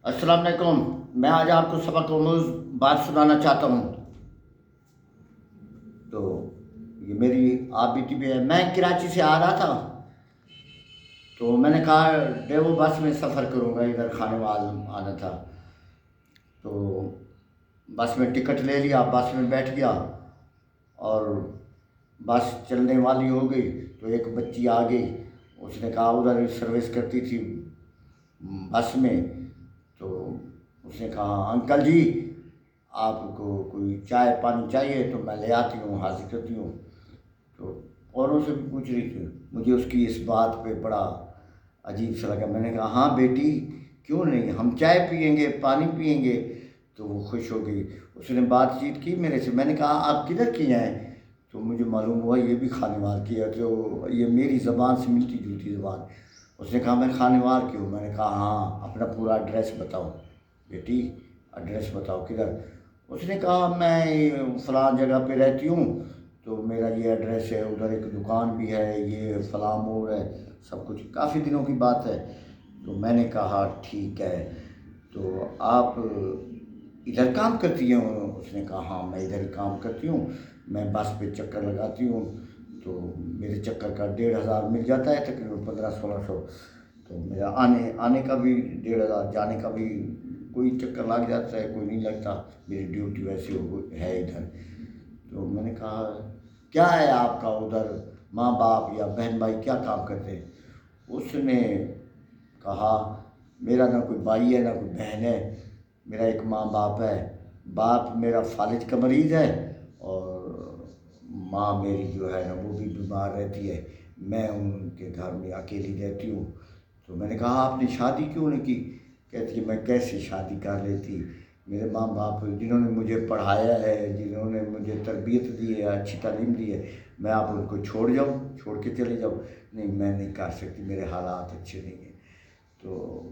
السلام علیکم. میں آج آپ کو سبق آموز بات سنانا چاہتا ہوں. تو یہ میری آپ بیتی بھی ہے. میں کراچی سے آ رہا تھا تو میں نے کہا ڈیوو بس میں سفر کروں گا، ادھر خانے وال آنا تھا. تو بس میں ٹکٹ لے لیا، بس میں بیٹھ گیا اور بس چلنے والی ہو گئی تو ایک بچی آ گئی. اس نے کہا ادھر سروس کرتی تھی بس میں، تو اس نے کہا انکل جی آپ کو کوئی چائے پانی چاہیے تو میں لے آتی ہوں، حاضر کرتی ہوں. تو اوروں سے بھی پوچھ رہی تھی. مجھے اس کی اس بات پہ بڑا عجیب سا لگا. میں نے کہا ہاں بیٹی کیوں نہیں، ہم چائے پئیں گے پانی پئیں گے. تو وہ خوش ہو گئی. اس نے بات چیت کی میرے سے. میں نے کہا آپ کدھر کی ہیں؟ تو مجھے معلوم ہوا یہ بھی خانے وال کی ہے. تو یہ میری زبان سے ملتی جلتی زبان. اس نے کہا میں خانے وال کی ہوں. میں نے کہا ہاں اپنا پورا ایڈریس بتاؤ بیٹی، ایڈریس بتاؤ کدھر. اس نے کہا میں فلاں جگہ پہ رہتی ہوں تو میرا یہ ایڈریس ہے، ادھر ایک دکان بھی ہے، یہ فلاں موڑ ہے، سب کچھ. کافی دنوں کی بات ہے. تو میں نے کہا ٹھیک ہے تو آپ ادھر کام کرتی ہیں؟ اس نے کہا ہاں میں ادھر ہی کام کرتی ہوں، میں بس پہ چکر لگاتی ہوں تو میرے چکر کا 1,500 مل جاتا ہے، تقریباً 1500-1600. تو میرا آنے کا بھی 1,500، جانے کا بھی کوئی چکر لگ جاتا ہے کوئی نہیں لگتا، میری ڈیوٹی ویسے ہے ادھر. تو میں نے کہا کیا ہے آپ کا ادھر، ماں باپ یا بہن بھائی کیا کام کرتے ہیں؟ اس نے کہا میرا نہ کوئی بھائی ہے نہ کوئی بہن ہے، میرا ایک ماں باپ ہے. باپ میرا فالج کا مریض ہے اور ماں میری جو ہے نا وہ بھی بیمار رہتی ہے. میں ان کے گھر میں اکیلی رہتی ہوں. تو میں نے کہا آپ نے شادی کیوں نہیں کی؟ کہتی ہے میں کیسے شادی کر لیتی، میرے ماں باپ جنہوں نے مجھے پڑھایا ہے، جنہوں نے مجھے تربیت دی ہے، اچھی تعلیم دی ہے، میں آپ ان کو چھوڑ جاؤں، چھوڑ کے چلے جاؤں؟ نہیں میں نہیں کر سکتی، میرے حالات اچھے نہیں ہیں. تو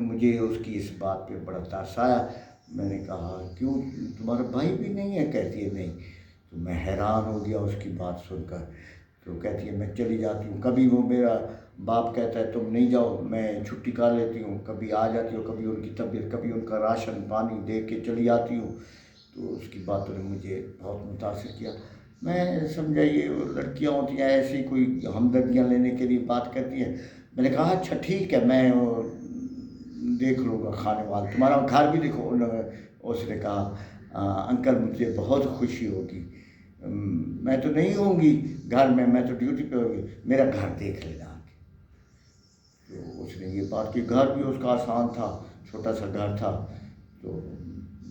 مجھے اس کی اس بات پہ بڑا ترس آیا. میں نے کہا کیوں تمہارا بھائی بھی نہیں ہے؟ کہتی ہے نہیں. تو میں حیران ہو گیا اس کی بات سن کر. تو کہتی ہے میں چلی جاتی ہوں، کبھی وہ میرا باپ کہتا ہے تم نہیں جاؤ، میں چھٹی کر لیتی ہوں، کبھی آ جاتی ہوں، کبھی ان کی طبیعت، کبھی ان کا راشن پانی دے کے چلی آتی ہوں. تو اس کی باتوں نے مجھے بہت متاثر کیا. میں سمجھا یہ لڑکیاں ہوتی ہیں ایسی کوئی ہمدردیاں لینے کے لیے بات کرتی ہیں. میں نے کہا اچھا ٹھیک ہے میں دیکھ لوں گا خانے وال، تمہارا گھر بھی دیکھو. اس نے کہا انکل مجھے بہت خوشی ہوگی، میں تو نہیں ہوں گی گھر میں تو ڈیوٹی پہ ہوگی، میرا گھر دیکھ لینا. تو اس نے یہ بات کی. گھر بھی اس کا آسان تھا، چھوٹا سا گھر تھا. تو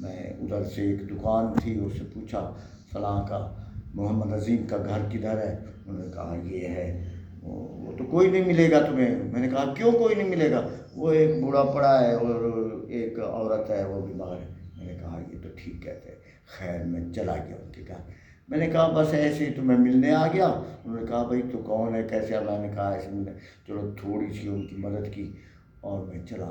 میں ادھر سے ایک دکان تھی، اس سے پوچھا فلاں کا محمد عظیم کا گھر کدھر ہے؟ انہوں نے کہا یہ ہے. وہ تو کوئی نہیں ملے گا تمہیں. میں نے کہا کیوں کوئی نہیں ملے گا؟ وہ ایک بوڑھا پڑا ہے اور ایک عورت ہے وہ بیمار ہے. میں نے کہا یہ تو ٹھیک کہتے ہیں. خیر میں چلا گیا ان کے گھر. میں نے کہا بس ایسے ہی تمہیں ملنے آ گیا. انہوں نے کہا بھائی تو کون ہے کیسے؟ میں نے کہا ایسے ملنے. چلو تھوڑی سی ان کی مدد کی اور میں چلا.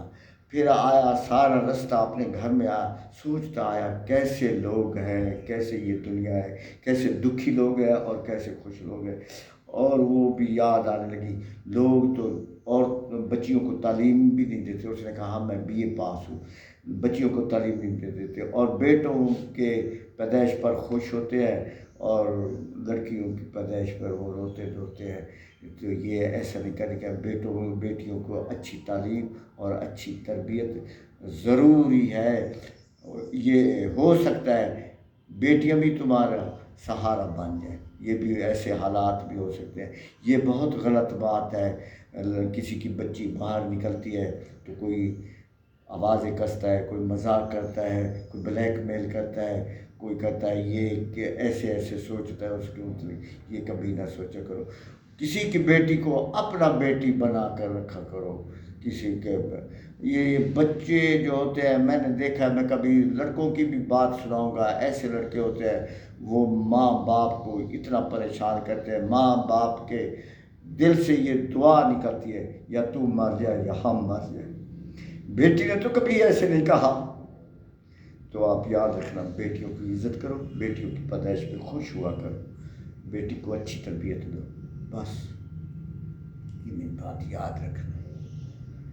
پھر آیا سارا رستہ اپنے گھر میں آیا، سوچتا آیا کیسے لوگ ہیں، کیسے یہ دنیا ہے، کیسے دکھی لوگ ہیں اور کیسے خوش لوگ ہیں. اور وہ بھی یاد آنے لگی. لوگ تو اور بچیوں کو تعلیم بھی نہیں دیتے. اس نے کہا میں BA پاس ہوں، بچیوں کو تعلیم نہیں دیتے اور بیٹوں کے پیدائش پر خوش ہوتے ہیں اور لڑکیوں کی پیدائش پر وہ روتے دھوتے ہیں. تو یہ ایسا نہیں کرنے کا. بیٹیوں کو اچھی تعلیم اور اچھی تربیت ضروری ہے. یہ ہو سکتا ہے بیٹیاں بھی تمہارا سہارا بن جائیں، یہ بھی ایسے حالات بھی ہو سکتے ہیں. یہ بہت غلط بات ہے. کسی کی بچی باہر نکلتی ہے تو کوئی آوازیں کستا ہے، کوئی مذاق کرتا ہے، کوئی بلیک میل کرتا ہے، کوئی کہتا ہے یہ کہ ایسے ایسے سوچتا ہے اس کے متعلق. یہ کبھی نہ سوچا کرو. کسی کی بیٹی کو اپنا بیٹی بنا کر رکھا کرو. کسی کے یہ بچے جو ہوتے ہیں، میں نے دیکھا ہے، میں کبھی لڑکوں کی بھی بات سناؤں گا، ایسے لڑکے ہوتے ہیں وہ ماں باپ کو اتنا پریشان کرتے ہیں. ماں باپ کے دل سے یہ دعا نکلتی ہے یا تو مر جائے یا ہم مر جائیں. بیٹی نے تو کبھی ایسے نہیں کہا. تو آپ یاد رکھنا بیٹیوں کی عزت کرو، بیٹیوں کی پیدائش پہ خوش ہوا کرو، بیٹی کو اچھی تربیت دو. بس یہ بات یاد رکھنا.